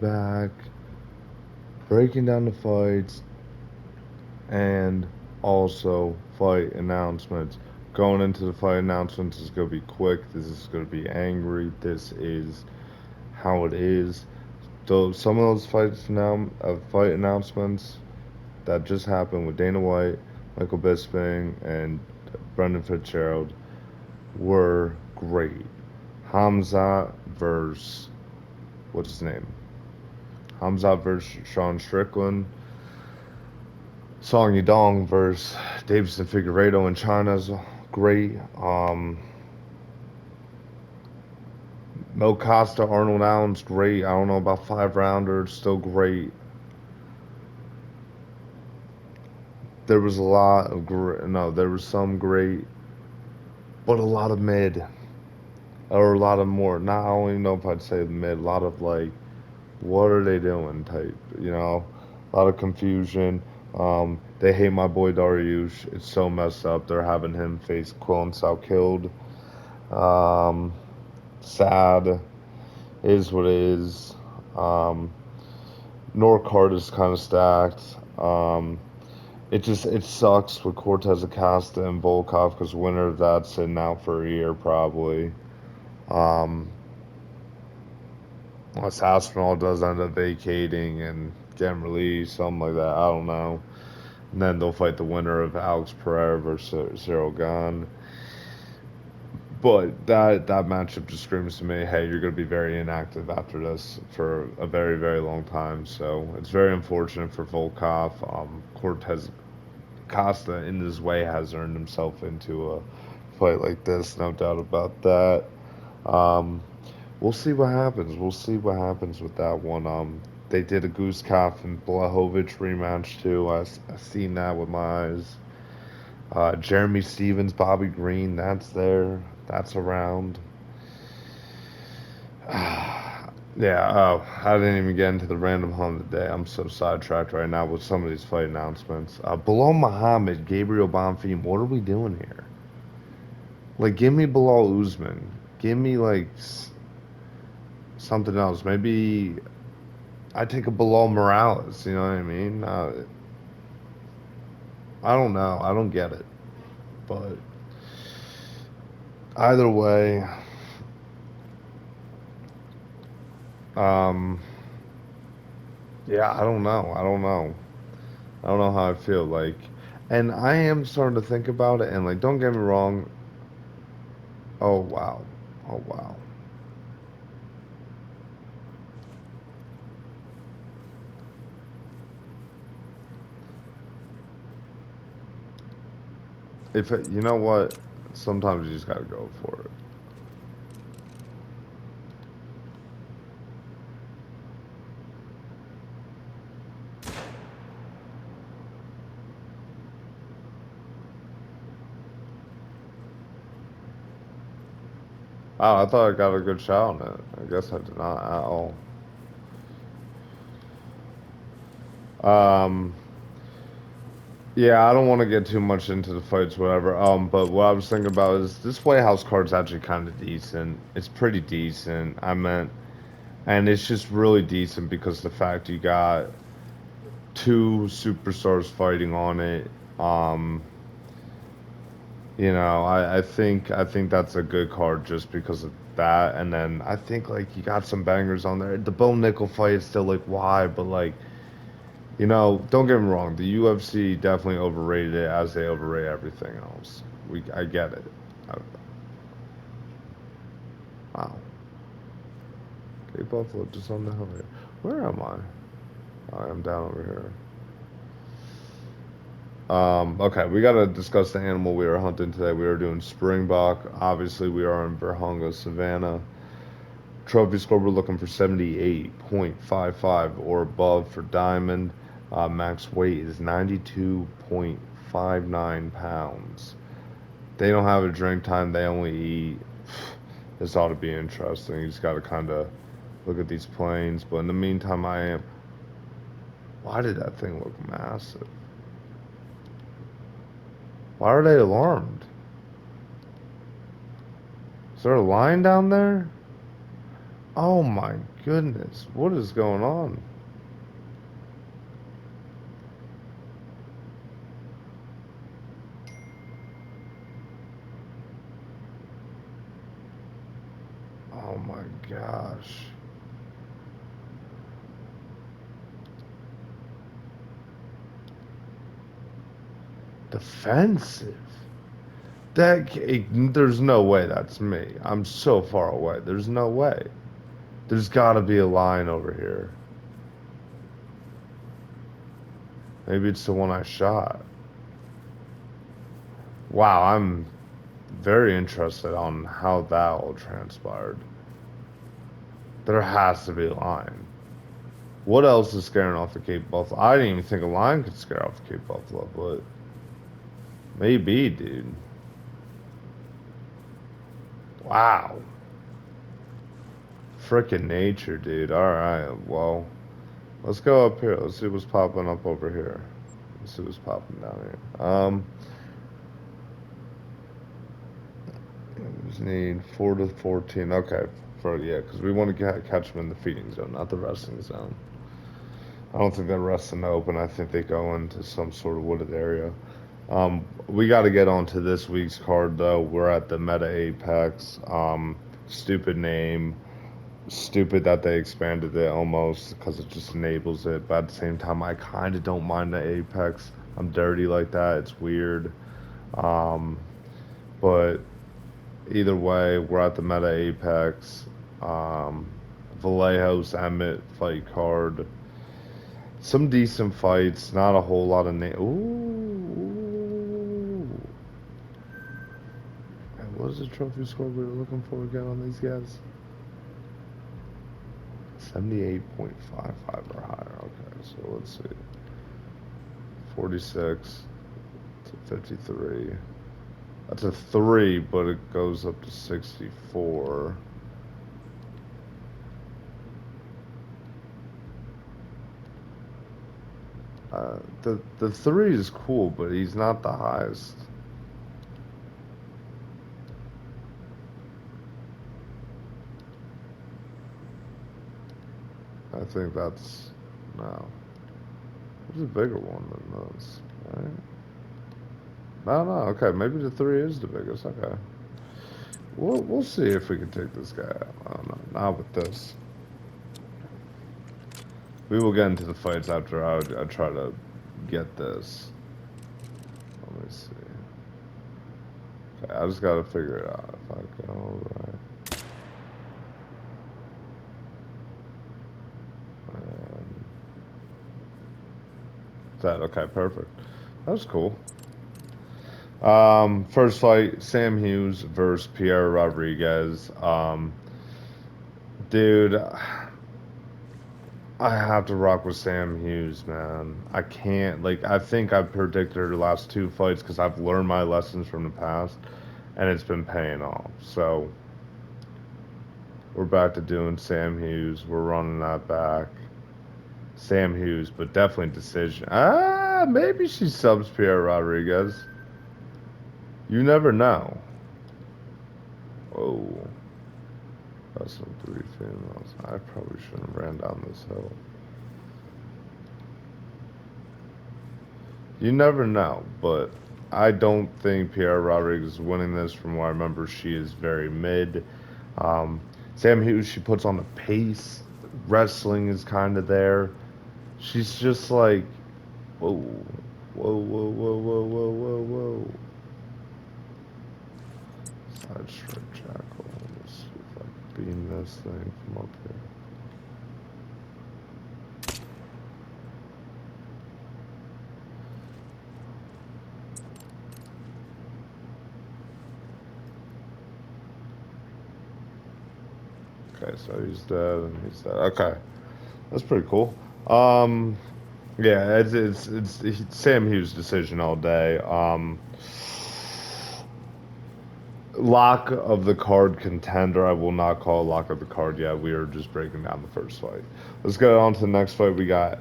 back, breaking down the fights, and also fight announcements. Going into the fight announcements is going to be quick. This is going to be angry. This is how it is. So some of those fights now, fight announcements that just happened with Dana White, Michael Bisping, and Brendan Fitzgerald were great. Hamza versus what's his name? Hamza versus Sean Strickland. Song Yadong versus Davison Figueiredo in China's great. Mo Costa, Arnold Allen's great. I don't know about 5 rounders, still great. There was a lot of no, there was some great, but a lot of mid, or a lot of more. Not I don't even know if I'd say mid. A lot of like, what are they doing type. A lot of confusion. They hate my boy Dariush. It's so messed up. They're having him face Quillen Killed. Um, Sad is what it is. Um, Norcard is kind of stacked. It sucks with Cortez Acosta and Volkov because winner of that's sitting out for a year probably. Um, Unless Aspinall does end up vacating and getting released, something like that. I don't know. And then they'll fight the winner of Alex Pereira versus Cyril Gahn. But that matchup just screams to me, hey, you're going to be very inactive after this for a very, very long time. So it's very unfortunate for Volkov. Cortez Costa, in this way, has earned himself into a fight like this, no doubt about that. Um, we'll see what happens. We'll see what happens with that one. They did a Goose Calf and Blahovic rematch too. I seen that with my eyes. Jeremy Stevens, Bobby Green, that's there. That's around. Yeah, I didn't even get into the random hunt of the day. I'm so sidetracked right now with some of these fight announcements. Below Muhammad, Gabriel Bonfim, what are we doing here? Like, give me Bilal Usman. Give me, like, something else. Maybe I take a Bilal Morales, you know what I mean? I don't know. I don't get it. But either way, um, yeah, I don't know. I don't know. I don't know how I feel. Like, and I am starting to think about it, and, like, don't get me wrong. Oh, wow. Oh, wow. You know what? Sometimes you just gotta go for it. Oh, I thought I got a good shot on it. I guess I did not at all. Um, yeah, I don't want to get too much into the fights, whatever. But what I was thinking about is this White House card's actually kind of decent. It's pretty decent. I meant, and it's just really decent because the fact you got two superstars fighting on it. Um, I think that's a good card just because of that. And then I think like you got some bangers on there. The Bo Nickel fight is still like why, but like don't get me wrong. The UFC definitely overrated it as they overrate everything else. I get it. I, wow. Okay, Buffalo just on the hill here. Where am I? I am down over here. Okay, we gotta discuss the animal we are hunting today. We are doing springbok. Obviously, we are in Virunga Savannah. Trophy score, we're looking for 78.55 or above for diamond. Max weight is 92.59 pounds. They don't have a drink time, they only eat. This ought to be interesting. You just got to kind of look at these planes. But in the meantime, I am. Why did that thing look massive? Why are they alarmed? Is there a line down there? Oh my goodness. What is going on? Oh my gosh. Defensive. There's no way that's me. I'm so far away. There's no way. There's gotta be a line over here. Maybe it's the one I shot. Wow, I'm very interested on how that all transpired. There has to be a line. What else is scaring off the Cape Buffalo? I didn't even think a lion could scare off the Cape Buffalo, but maybe, dude. Wow. Frickin' nature, dude. Alright, well, let's go up here. Let's see what's popping up over here. Let's see what's popping down here. We just need 4 to 14. Okay, yeah, because we want to catch them in the feeding zone, not the resting zone. I don't think they rest in the open. I think they go into some sort of wooded area. We got to get on to this week's card, though. We're at the Meta Apex. Stupid name. Stupid that they expanded it almost because it just enables it. But at the same time, I kind of don't mind the Apex. I'm dirty like that. It's weird. But either way, we're at the Meta Apex. Vallejos, Emmett fight card. Some decent fights, not a whole lot of Ooh. And what is the trophy score we were looking for again on these guys? 78.55 or higher. Okay, so let's see. 46 to 53. That's a 3, but it goes up to 64. The 3 is cool, but he's not the highest. I think that's no. There's a bigger one than this, right? No. Okay, maybe the 3 is the biggest. Okay, we'll see if we can take this guy out. I don't know. Not with this. We will get into the fights after I try to get this. Let me see. Okay, I just gotta figure it out. If I go right. That okay, perfect. That was cool. First fight, Sam Hughes versus Pierre Rodriguez. Dude, I have to rock with Sam Hughes, man. I can't, like, I think I've predicted her last 2 fights because I've learned my lessons from the past, and it's been paying off. So, we're back to doing Sam Hughes. We're running that back. Sam Hughes, but definitely decision. Maybe she subs Pierre Rodriguez. You never know. Oh. That's some 3 females. I probably shouldn't have ran down this hill. You never know, but I don't think Pierre Rodriguez is winning this. From what I remember, she is very mid. Sam Hughes, she puts on the pace. Wrestling is kind of there. She's just like, whoa, whoa, whoa, whoa, whoa, whoa, whoa, whoa. Side strike jackal. Let's see if I can beam this thing from up here. Okay, so he's dead and he's dead. Okay, that's pretty cool. Yeah, it's Sam Hughes' decision all day. Lock of the card contender. I will not call lock of the card yet. We are just breaking down the first fight. Let's go on to the next fight. We got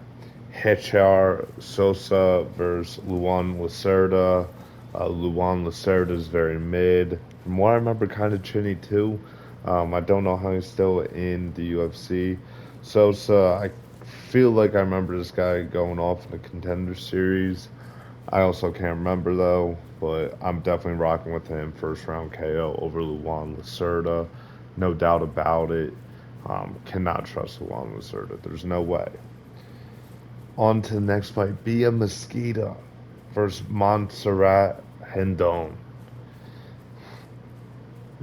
Hechar Sosa versus Luan Lacerda. Luan Lacerda is very mid. From what I remember, kind of chinny too. I don't know how he's still in the UFC. Sosa, I feel like I remember this guy going off in the Contender Series. I also can't remember though, but I'm definitely rocking with him. First round KO over Luan Lacerda, no doubt about it. Cannot trust Luan Lacerda. There's no way. On to the next fight, Bia Mesquita versus Montserrat Hendon.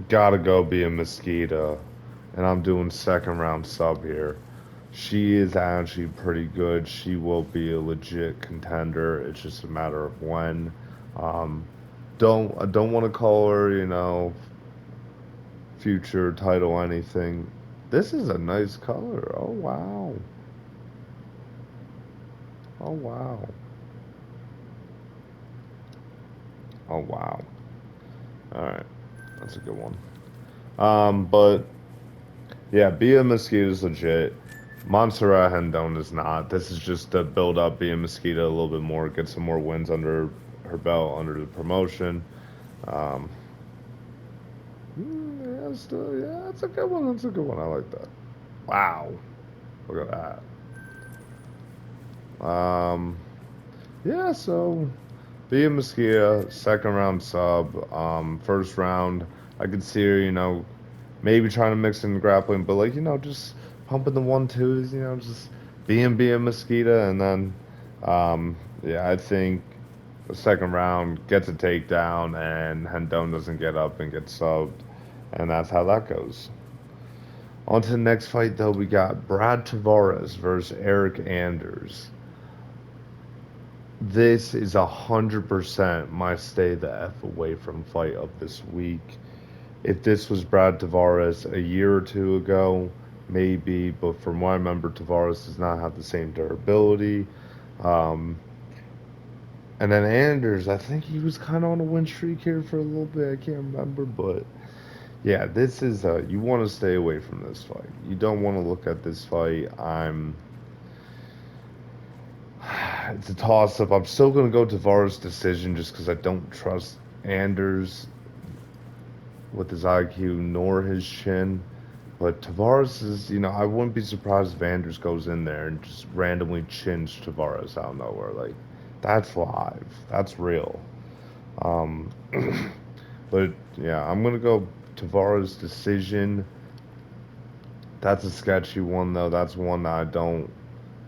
Gotta go Bia Mesquita, and I'm doing second round sub here. She is actually pretty good. She will be a legit contender. It's just a matter of when. Um, I don't want to call her, future title anything. This is a nice color. Oh wow. Oh wow. Oh wow. All right, that's a good one. But yeah, Bia Mosquito is legit. Montserrat Hendon is not. This is just to build up Bia Mosquito a little bit more, get some more wins under her belt, under the promotion. Um, yeah, still, yeah, that's a good one. That's a good one. I like that. Wow, look at that. Yeah, so Bia Mosquito, second round sub. First round, I could see her, maybe trying to mix in grappling, but like just pumping the 1-2s, just being Mosquito, and then yeah, I think the second round gets a takedown, and Hendon doesn't get up and get subbed, and that's how that goes. On to the next fight, though, we got Brad Tavares versus Eric Anders. This is 100% my stay the F away from fight of this week. If this was Brad Tavares a year or two ago, maybe, but from what I remember, Tavares does not have the same durability. Um, and then Anders, I think he was kind of on a win streak here for a little bit. I can't remember, but yeah, this is you want to stay away from this fight. You don't want to look at this fight. It's a toss up. I'm still gonna go Tavares decision just because I don't trust Anders with his IQ nor his chin. But Tavares is, I wouldn't be surprised if Anders goes in there and just randomly chins Tavares out of nowhere. Like, that's live. That's real. Um, but yeah, I'm gonna go Tavares decision. That's a sketchy one though. That's one that I don't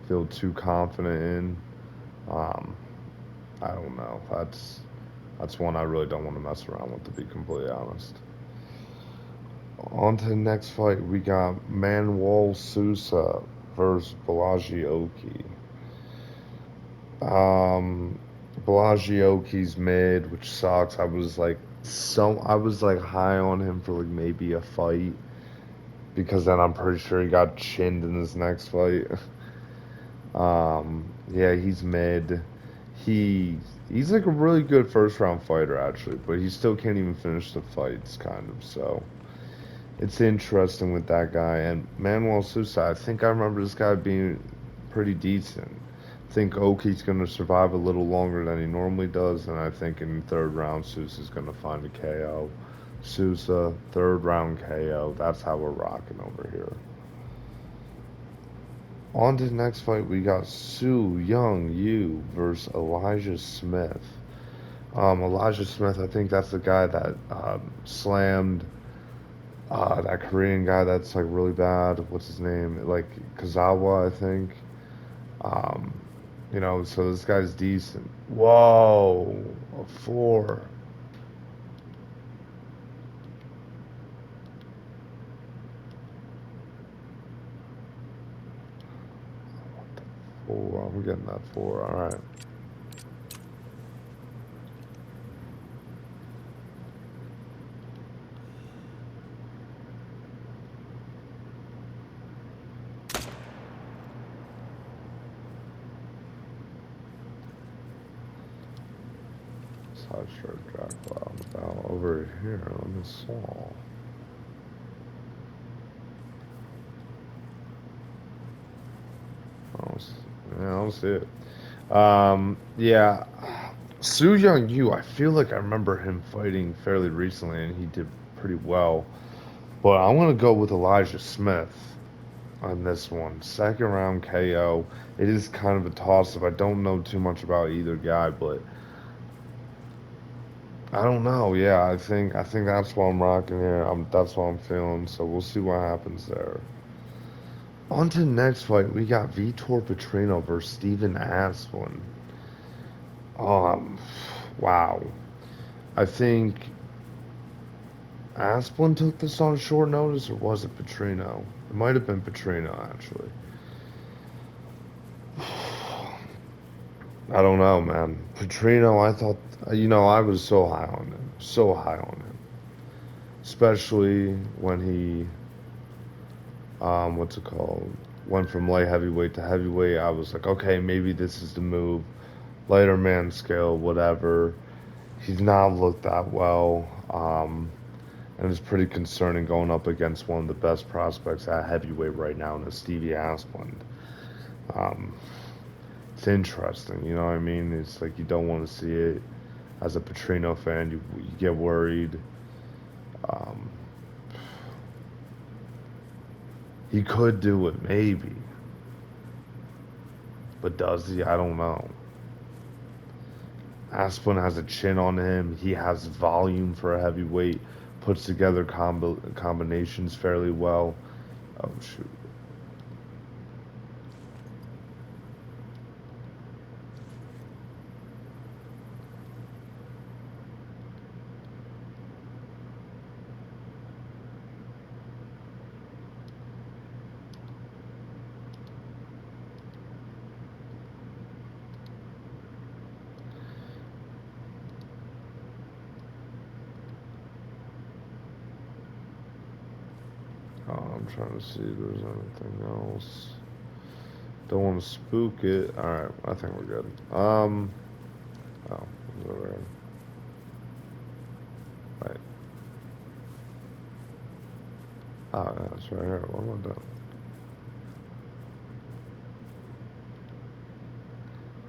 feel too confident in. Um, I don't know. That's one I really don't want to mess around with, to be completely honest. On to the next fight, we got Manuel Sousa versus Oki. Um, Oki's mid, which sucks. I was like high on him for like maybe a fight because then I'm pretty sure he got chinned in his next fight. Yeah, he's mid. He he's like a really good first round fighter actually, but he still can't even finish the fights kind of. So it's interesting with that guy. And Manuel Sousa, I think I remember this guy being pretty decent. I think Oki's going to survive a little longer than he normally does, and I think in the third round, Sousa's going to find a KO. Sousa, third round KO. That's how we're rocking over here. On to the next fight, we got Su Young Yu versus Elijah Smith. Elijah Smith, I think that's the guy that slammed that Korean guy that's like really bad. What's his name? Like Kazawa, I think. Um, so this guy's decent. Whoa, a 4. Four. I'm getting that 4. All right. Side shirt drag about over here. Let me saw. I don't, yeah, I don't see it. Yeah, Su Young Yu. I feel like I remember him fighting fairly recently, and he did pretty well. But I'm gonna go with Elijah Smith on this one. Second round KO. It is kind of a toss up. I don't know too much about either guy, but I don't know. Yeah, I think that's what I'm rocking here. That's what I'm feeling. So we'll see what happens there. On to the next fight, we got Vitor Petrino versus Steven Asplin. Um, wow. I think Asplin took this on short notice, or was it Petrino? It might have been Petrino, actually. I don't know, man. Petrino, I thought, I was so high on him. So high on him. Especially when he, what's it called? Went from light heavyweight to heavyweight. I was like, okay, maybe this is the move. Lighter man scale, whatever. He's not looked that well. And it's pretty concerning going up against one of the best prospects at heavyweight right now, and Stevie Asplund. Um, it's interesting, you know what I mean? It's like you don't want to see it. As a Petrino fan, you get worried. Um, he could do it, maybe, but does he? I don't know. Asplund has a chin on him. He has volume for a heavyweight. Puts together combinations fairly well. Oh shoot. I'm trying to see if there's anything else. Don't want to spook it. All right, I think we're good. Oh, is that right? Right. Oh, yeah, it's right here. What am I doing?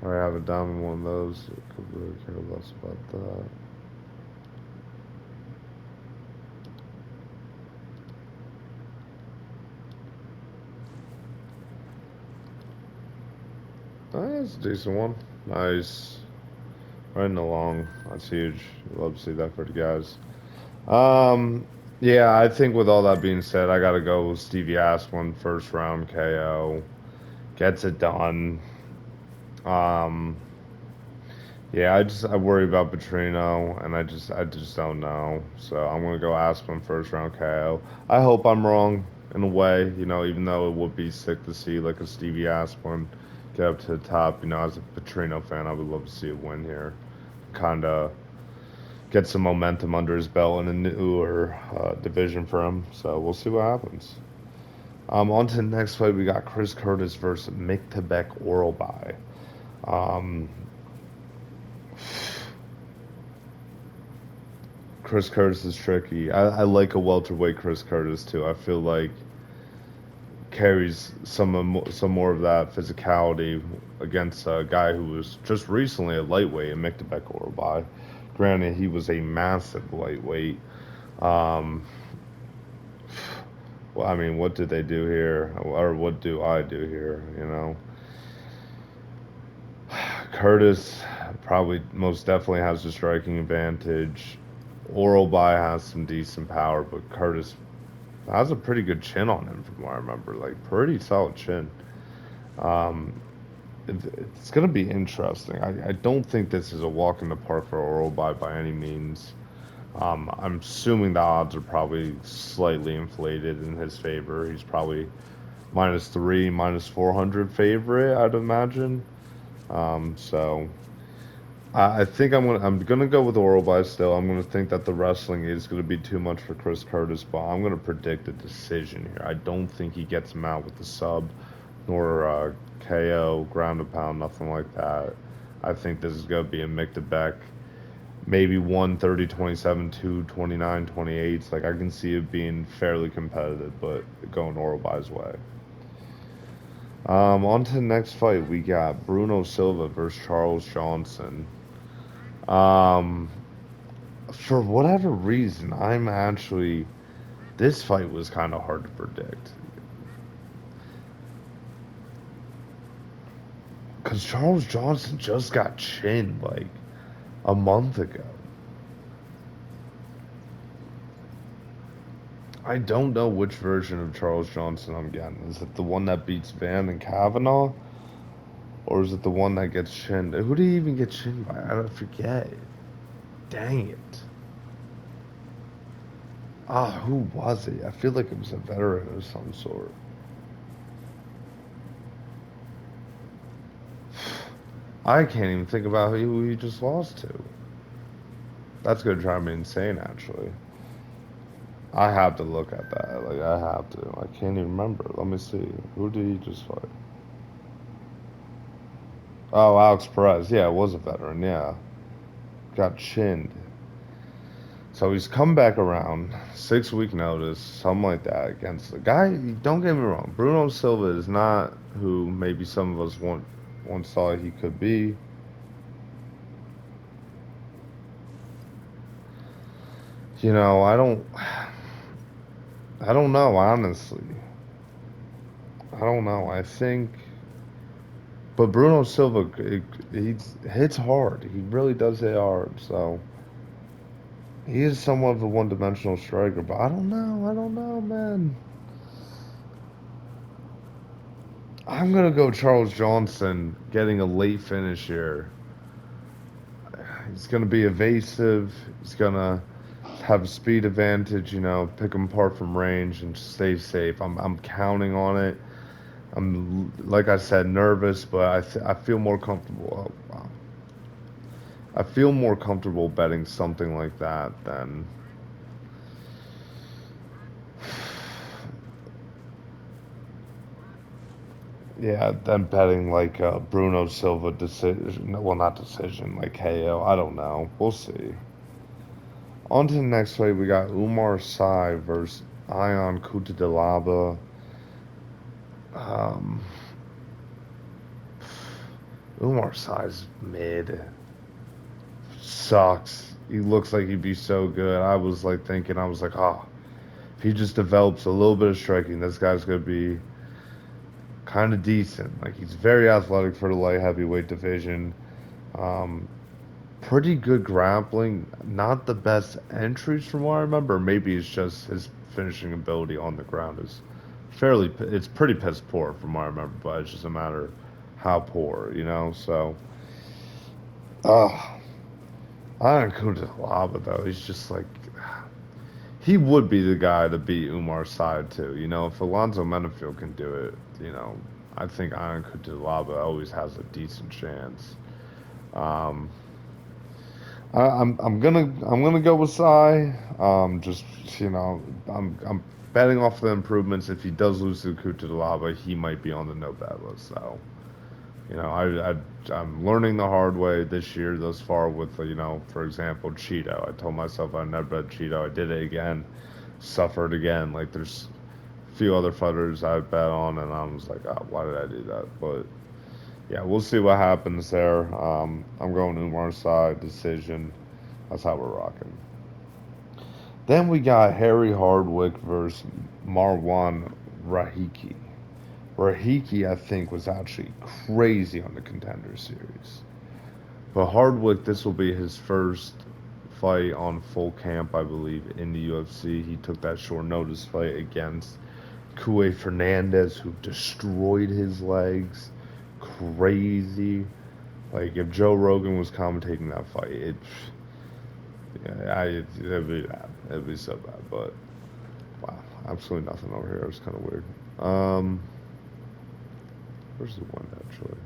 I have a diamond one of those. I could really care less about that. Oh, that's a decent one. Nice. Running along. That's huge. Love to see that for the guys. Um, yeah, I think with all that being said, I gotta go with Stevie Asplund, first round KO. Gets it done. Um, yeah, I worry about Petrino, and I just don't know. So I'm gonna go Asplund first round KO. I hope I'm wrong in a way, even though it would be sick to see like a Stevie Asplund get up to the top. As a Petrino fan, I would love to see a win here. Kind of get some momentum under his belt in a newer division for him. So we'll see what happens. On to the next fight, we got Chris Curtis versus Mick Tebek Oralby. Um, Chris Curtis is tricky. I like a welterweight Chris Curtis too. I feel like carries some more of that physicality against a guy who was just recently a lightweight in Mick Tebek Oralby. Granted, he was a massive lightweight. Um, well, I mean, what did they do here, or what do I do here? Curtis probably most definitely has the striking advantage. Oralby has some decent power, but Curtis has a pretty good chin on him, from what I remember. Like, pretty solid chin. Um, it's going to be interesting. I don't think this is a walk in the park for Oralby by any means. I'm assuming the odds are probably slightly inflated in his favor. He's probably -3, -400 favorite, I'd imagine. So I think I'm gonna go with Oralby still. I'm gonna think that the wrestling is gonna be too much for Chris Curtis, but I'm gonna predict a decision here. I don't think he gets him out with the sub, nor KO, ground and pound, nothing like that. I think this is gonna be a Mick Tebek, maybe 130-27, 229-28. Like, I can see it being fairly competitive, but going Oralby's way. On to the next fight, we got Bruno Silva versus Charles Johnson. Um, for whatever reason, I'm actually This fight was kind of hard to predict. Because Charles Johnson just got chinned like a month ago. I don't know which version of Charles Johnson I'm getting. Is it the one that beats Van and Kavanaugh? Or is it the one that gets chinned? Who did he even get chinned by? I don't forget. Dang it. Ah, who was he? I feel like it was a veteran of some sort. I can't even think about who he just lost to. That's gonna drive me insane, actually. I have to look at that. Like, I have to. I can't even remember. Let me see. Who did he just fight? Oh, Alex Perez. Yeah, it was a veteran. Yeah. Got chinned. So he's come back around, 6 week notice, something like that, against the guy. Don't get me wrong, Bruno Silva is not who maybe some of us once thought he could be. You know, I don't know, honestly. I don't know. I think, but Bruno Silva, he hits hard. He really does hit hard. So he is somewhat of a one-dimensional striker. But I don't know. I don't know, man. I'm gonna go Charles Johnson getting a late finish here. He's gonna be evasive. He's gonna have a speed advantage. You know, pick him apart from range and stay safe. I'm counting on it. I'm like I said, nervous, but I feel more comfortable. I feel more comfortable betting something like that than yeah, than betting like Bruno Silva decision. Well, not decision, like KO. I don't know. We'll see. On to the next fight, we got Umar Sy versus Ion Cutelaba. Um, Umar Sy's mid. Sucks. He looks like he'd be so good. I was like thinking, I was like, oh, if he just develops a little bit of striking, this guy's gonna be kind of decent. Like he's very athletic for the light heavyweight division. Um, Pretty good grappling. Not the best entries from what I remember. Maybe it's just his finishing ability on the ground is fairly. It's pretty piss poor from what I remember, but it's just a matter of how poor, you know. So, uh, I don't go to Lava though. He's just like he would be the guy to beat Umar's side too. You know, if Alonzo Menafield can do it, you know, I think Ion Cutelaba always has a decent chance. Um, I'm gonna go with Sai. Just you know, I'm betting off the improvements. If he does lose to Cutelaba, he might be on the no bet list. So you know, I'm learning the hard way this year thus far with you know, for example, Cheeto. I told myself I'd never bet Cheeto. I did it again, suffered again. Like there's a few other fighters I bet on, and I was like, oh, why did I do that? But yeah, we'll see what happens there. I'm going Umar's side decision. That's how we're rocking. Then we got Harry Hardwick versus Marwan Rahiki. Rahiki, I think, was actually crazy on the Contender Series. But Hardwick, this will be his first fight on full camp, I believe, in the UFC. He took that short notice fight against Kue Fernandez, who destroyed his legs. Crazy. Like, if Joe Rogan was commentating that fight, it'd be bad. It'd be so bad. But, wow, absolutely nothing over here. It's kind of weird. Where's the wind, actually?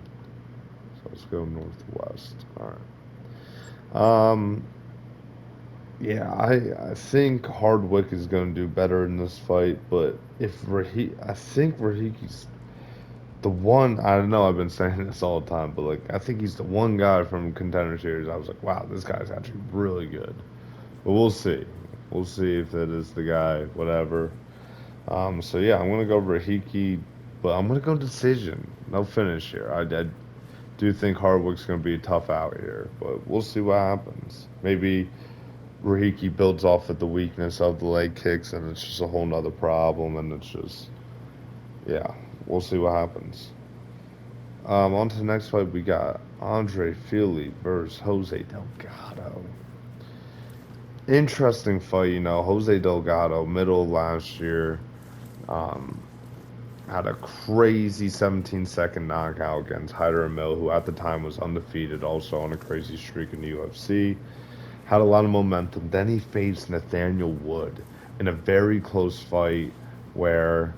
So let's go northwest. All right. Yeah, I think Hardwick is going to do better in this fight, but I think Rahiki's the one. I don't know. I've been saying this all the time, but like I think he's the one guy from Contender Series. I was like, wow, this guy's actually really good. But we'll see. We'll see if that is the guy. Whatever. So yeah, I'm gonna go Rahiki, but I'm gonna go decision. No finish here. I do think Hardwick's gonna be tough out here, but we'll see what happens. Maybe. Rahiki builds off of the weakness of the leg kicks, and it's just a whole nother problem. And it's just, yeah, we'll see what happens. On to the next fight, we got Andre Fili versus Jose Delgado. Interesting fight, Jose Delgado, middle of last year, um, had a crazy 17-second knockout against Hyder Mill, who at the time was undefeated, also on a crazy streak in the UFC. Had a lot of momentum. Then he faced Nathaniel Wood in a very close fight where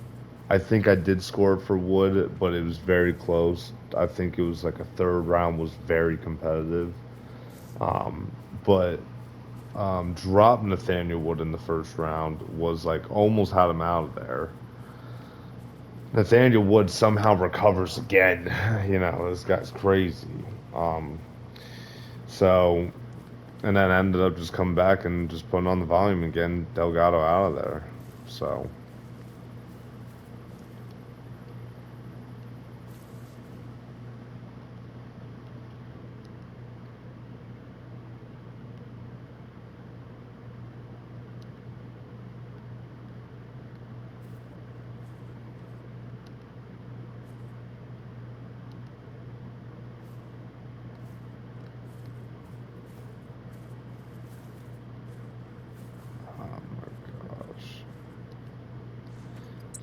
I think I did score for Wood, but it was very close. I think it was like a third round was very competitive. Um, but dropped Nathaniel Wood in the first round was like almost had him out of there. Nathaniel Wood somehow recovers again. This guy's crazy. Um, so, and then ended up just coming back and just putting on the volume again. Delgado out of there. So, oh my gosh.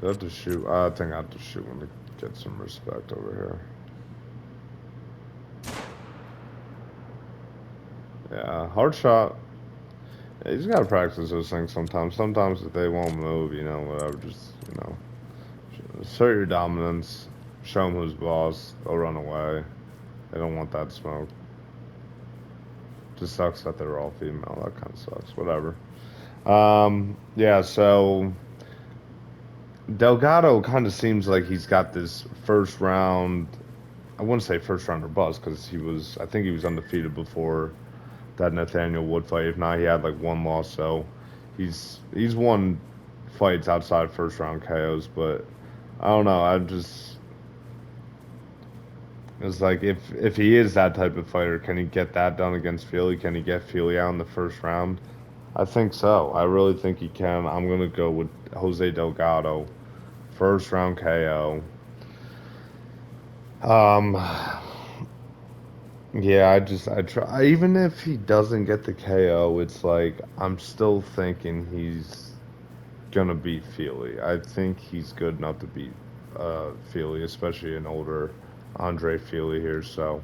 Do I have to shoot? I think I have to shoot him to get some respect over here. Yeah, hard shot. Yeah, you just gotta practice those things sometimes. Sometimes if they won't move, whatever, just, assert your dominance, show them who's boss, they'll run away. They don't want that smoke. Just sucks that they're all female. That kind of sucks. Whatever. Yeah, so Delgado kind of seems like he's got this first round. I wouldn't say first rounder bust because I think he was undefeated before that Nathaniel Wood fight. If not, he had like one loss. So he's won fights outside first round KOs, but I don't know. It's like if he is that type of fighter, can he get that done against Fili? Can he get Fili out in the first round? I think so. I really think he can. I'm gonna go with Jose Delgado, first round KO. Um, yeah, I try. Even if he doesn't get the KO, it's like I'm still thinking he's gonna beat Fili. I think he's good enough to beat Fili, especially an older Andre Fili here. So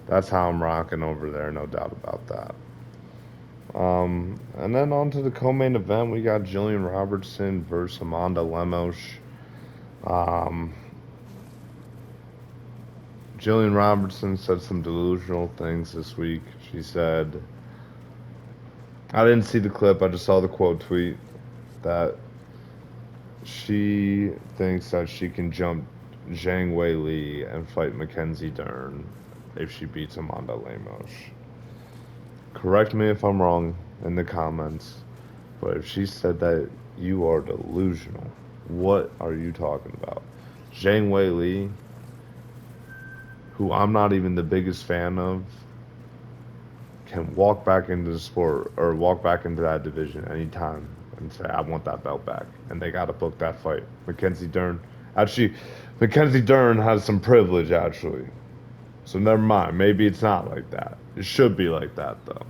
that's how I'm rocking over there, no doubt about that. And then on to the co-main event, we got Jillian Robertson versus Amanda Lemos. Um, Jillian Robertson said some delusional things this week. She said, I didn't see the clip, I just saw the quote tweet that she thinks that she can jump Zhang Wei Li and fight Mackenzie Dern if she beats Amanda Lemos. Correct me if I'm wrong in the comments, but if she said that, you are delusional. What are you talking about? Zhang Wei Li, who I'm not even the biggest fan of, can walk back into the sport or walk back into that division anytime and say, I want that belt back. And they got to book that fight. Mackenzie Dern. Actually, Mackenzie Dern has some privilege, actually. So never mind. Maybe it's not like that. It should be like that, though.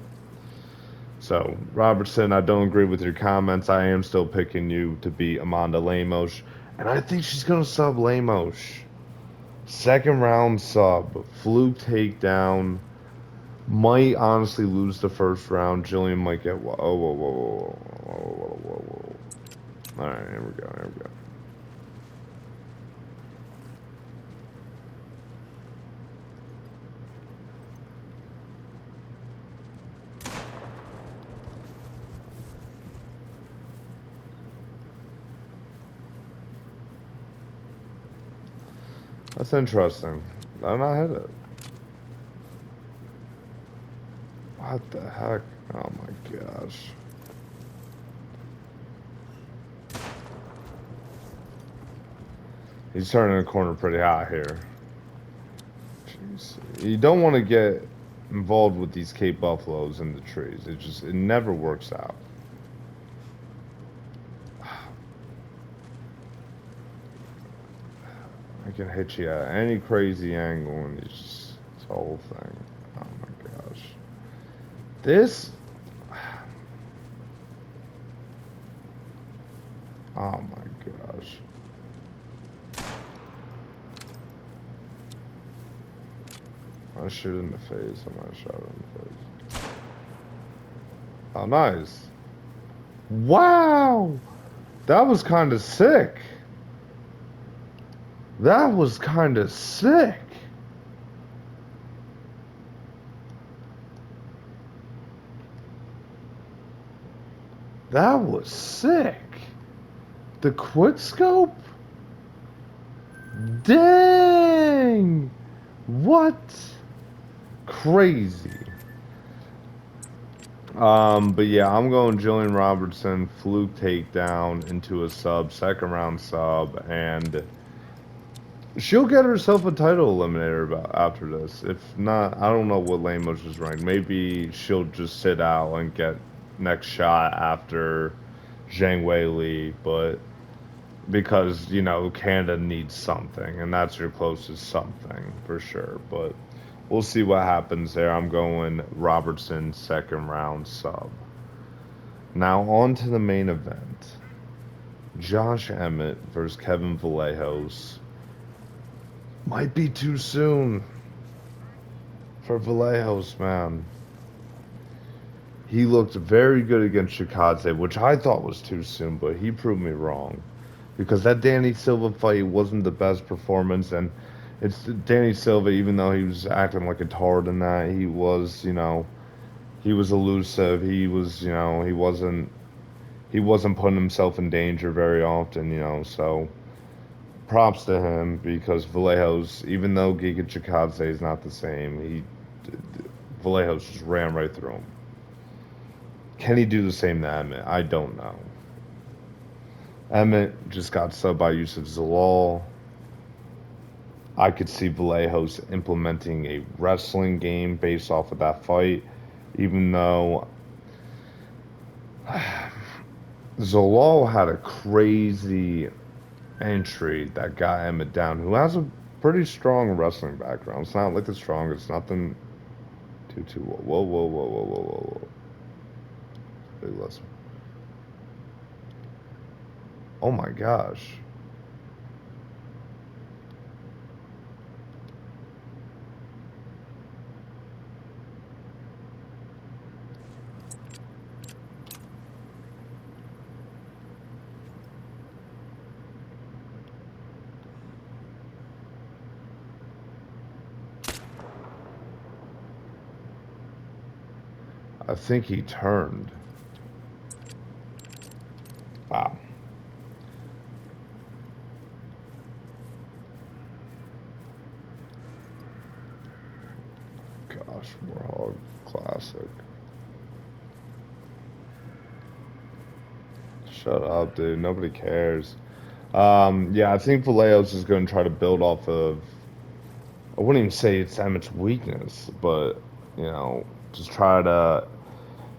So, Robertson, I don't agree with your comments. I am still picking you to beat Amanda Lemos. And I think she's going to sub Lemos. Second round sub. Fluke takedown. Might honestly lose the first round. Jillian might get... Whoa, whoa, whoa, whoa, whoa, whoa, whoa, whoa. All right, here we go, here we go. That's interesting. And I hit it. What the heck? Oh my gosh. He's turning the corner pretty hot here. Jeez. You don't want to get involved with these Cape Buffaloes in the trees. It never works out. I can hit you at any crazy angle and it's the whole thing. Oh my gosh. This, oh my gosh. I shoot in the face. I'm gonna shot in the face. Oh, nice. Wow! That was kind of sick. That was kind of sick. That was sick. The quick scope? Dang! What? Crazy. But yeah, I'm going Jillian Robertson, fluke takedown into a sub, second round sub, and she'll get herself a title eliminator about after this. If not, I don't know what Lemos is ranked. Maybe she'll just sit out and get next shot after Zhang Weili, but because, you know, Canada needs something, and that's your closest something for sure. But we'll see what happens there. I'm going Robertson, second round sub. Now on to the main event. Josh Emmett versus Kevin Vallejos. Might be too soon for Vallejos, man. He looked very good against Shikadze, which I thought was too soon, but he proved me wrong. Because that Danny Silva fight wasn't the best performance, and it's Danny Silva, even though he was acting like a tard in that, he was, you know, he was elusive. He was, you know, he wasn't putting himself in danger very often, you know, so props to him because Vallejos, even though Giga Chikadze is not the same, Vallejos just ran right through him. Can he do the same to Emmett? I don't know. Emmett just got subbed by Yusuf Zalal. I could see Vallejos implementing a wrestling game based off of that fight, even though Zalal had a crazy entry that got Emmett down, who has a pretty strong wrestling background. It's not like the strongest, nothing too. Whoa. Big lesson. Oh my gosh. I think he turned. Wow. Gosh, Warhog Classic. Shut up, dude. Nobody cares. Yeah, I think Vallejos is going to try to build off of. I wouldn't even say it's Emmett's weakness, but you know, just try to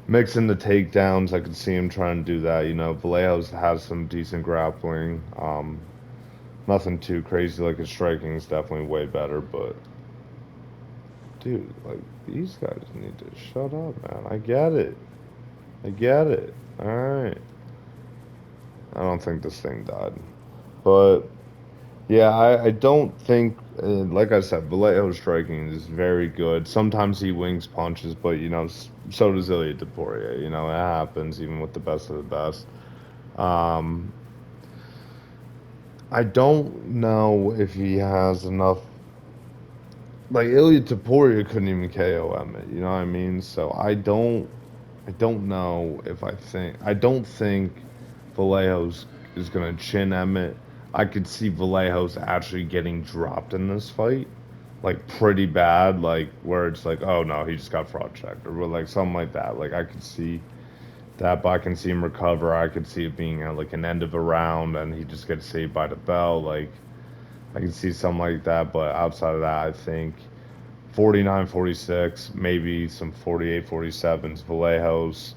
mix in the takedowns. I could see him trying to do that. You know, Vallejos has some decent grappling. Nothing too crazy. Like his striking is definitely way better, but dude, like these guys need to shut up, man. I get it. I get it. All right. I don't think this thing died, but yeah, I don't think. Like I said, Vallejo's striking is very good. Sometimes he wings punches, but you know, so does Ilya Taporia. You know, it happens even with the best of the best. Um, I don't know if he has enough. Like Ilya Taporia couldn't even KO Emmett. You know what I mean? So I don't know if I don't think Vallejos is gonna chin Emmett. I could see Vallejos actually getting dropped in this fight, like pretty bad, like where it's like, oh no, he just got fraud checked or like something like that. Like I could see that, but I can see him recover. I could see it being like an end of a round and he just gets saved by the bell. Like I can see something like that, but outside of that, I think 49, 46, maybe some 48, 47s. Vallejos.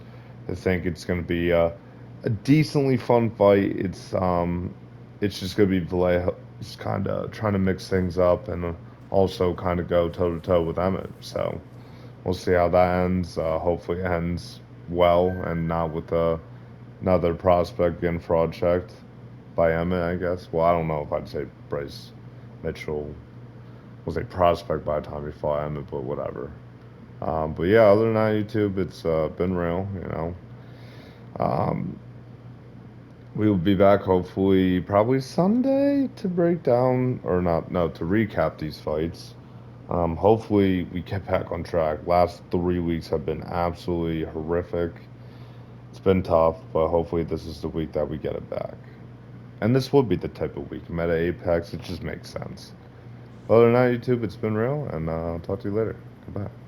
I think it's going to be a decently fun fight. It's just going to be Vallejos kind of trying to mix things up and also kind of go toe to toe with Emmett. So we'll see how that ends. Hopefully it ends well and not with another prospect getting fraud checked by Emmett, I guess. Well, I don't know if I'd say Bryce Mitchell was a prospect by the time he fought Emmett, but whatever. But yeah, other than that, YouTube, it's been real, you know. Um, we will be back hopefully probably Sunday to break down, or not, no, to recap these fights. Hopefully we get back on track. Last 3 weeks have been absolutely horrific. It's been tough, but hopefully this is the week that we get it back. And this would be the type of week. Meta Apex, it just makes sense. Other than that, YouTube, it's been real, and I'll talk to you later. Goodbye.